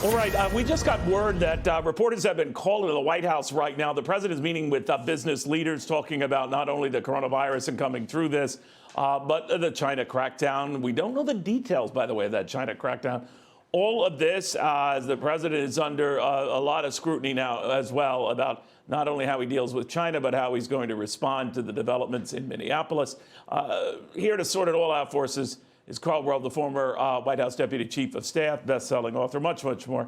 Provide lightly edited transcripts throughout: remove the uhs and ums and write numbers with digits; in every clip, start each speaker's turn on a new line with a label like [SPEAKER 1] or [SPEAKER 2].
[SPEAKER 1] All right, we just got word that reporters have been called to the White House right now. The president is meeting with business leaders, talking about not only the coronavirus and coming through this, but the China crackdown. We don't know the details, by the way, of that China crackdown. All of this, as the president is under a lot of scrutiny now as well about not only how he deals with China, but how he's going to respond to the developments in Minneapolis. Here to sort it all out for us is Karl Rove, the former White House Deputy Chief of Staff, best-selling author, much more.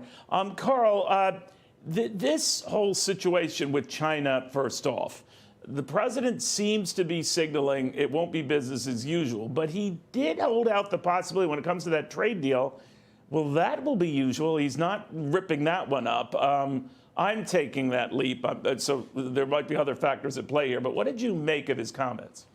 [SPEAKER 1] Karl, this whole situation with China, first off, the president seems to be signaling it won't be business as usual, but he did hold out the possibility when it comes to that trade deal, well, that will be usual. He's not ripping that one up. I'm taking that leap, so there might be other factors at play here, but what did you make of his comments?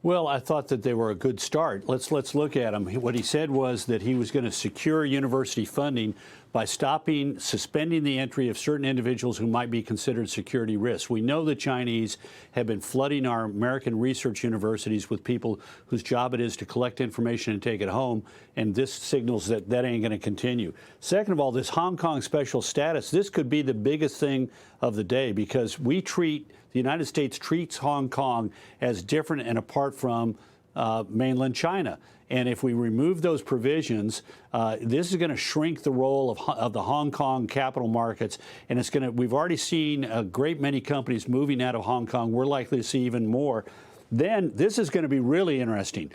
[SPEAKER 2] Well, I thought that they were a good start. Let's look at them. What he said was that he was going to secure university funding by suspending the entry of certain individuals who might be considered security risks. We know the Chinese have been flooding our American research universities with people whose job it is to collect information and take it home, and this signals that that ain't going to continue. Second of all, this Hong Kong special status, this could be the biggest thing of the day because the United States treats Hong Kong as different and apart from mainland China. And if we remove those provisions, this is going to shrink the role of the Hong Kong capital markets. And it's going to, we've already seen a great many companies moving out of Hong Kong. We're likely to see even more. Then this is going to be really interesting.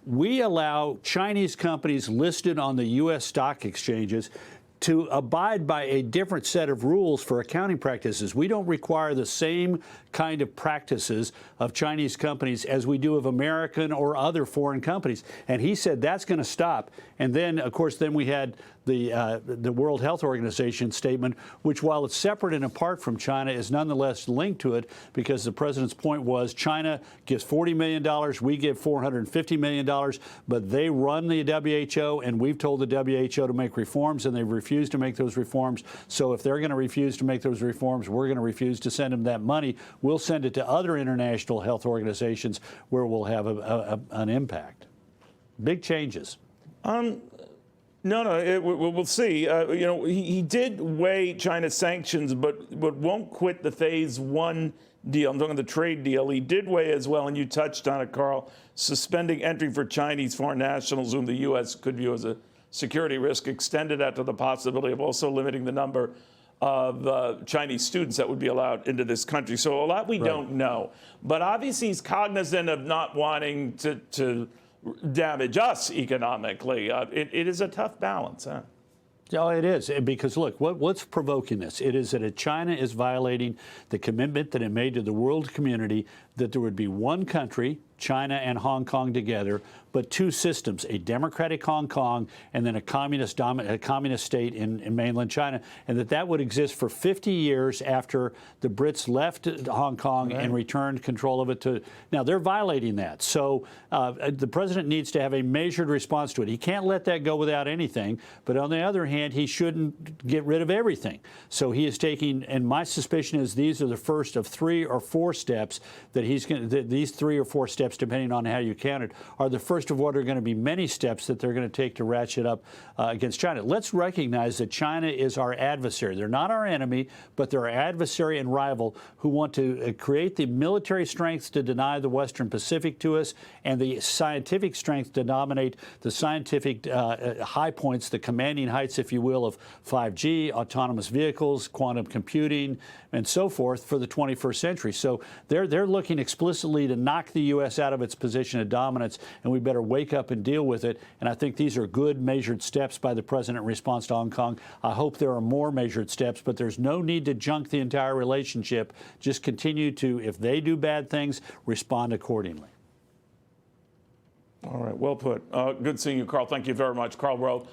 [SPEAKER 2] We allow Chinese companies listed on the U.S. stock exchanges to abide by a different set of rules for accounting practices. We don't require the same kind of practices of Chinese companies as we do of American or other foreign companies. And he said that's going to stop. And then, of course, then we had the World Health Organization statement, which, while it's separate and apart from China, is nonetheless linked to it because the president's point was China gives $40 million, we give $450 million, but they run the WHO, and we've told the WHO to make reforms, and they've refused to make those reforms. So if they're going to refuse to make those reforms, we're going to refuse to send them that money. We'll send it to other international health organizations where we'll have an impact. Big changes.
[SPEAKER 1] No, we'll see. You know, he did weigh China's sanctions, but won't quit the phase one deal. I'm talking the trade deal. He did weigh as well, and you touched on it, Karl, suspending entry for Chinese foreign nationals whom the U.S. could view as a security risk, extended that to the possibility of also limiting the number of Chinese students that would be allowed into this country. So a lot we don't know. But obviously he's cognizant of not wanting to damage us economically. It is a tough balance, huh?
[SPEAKER 2] Oh, it is, because look, what's provoking this? It is that China is violating the commitment that it made to the world community that there would be one country, China and Hong Kong together, but two systems, a democratic Hong Kong and then a communist state in mainland China, and that would exist for 50 years after the Brits left Hong Kong and returned control of it to. Now, they're violating that. So the president needs to have a measured response to it. He can't let that go without anything, but on the other hand, he shouldn't get rid of everything. So he is taking, and my suspicion is these are the first of 3 or 4 steps that he's going to, these 3 or 4 steps, depending on how you count it, are the first of what are going to be many steps that they're going to take to ratchet up against China. Let's recognize that China is our adversary. They're not our enemy, but they're our adversary and rival who want to create the military strength to deny the Western Pacific to us and the scientific strength to dominate the scientific high points, the commanding heights, if you will, of 5G, autonomous vehicles, quantum computing, and so forth for the 21st century. So they're looking explicitly to knock the U.S. out of its position of dominance, and we better wake up and deal with it. And I think these are good measured steps by the president in response to Hong Kong. I hope there are more measured steps, but there's no need to junk the entire relationship. Just continue to, if they do bad things, respond accordingly.
[SPEAKER 1] All right, well put. Good seeing you, Karl. Thank you very much. Karl Rove.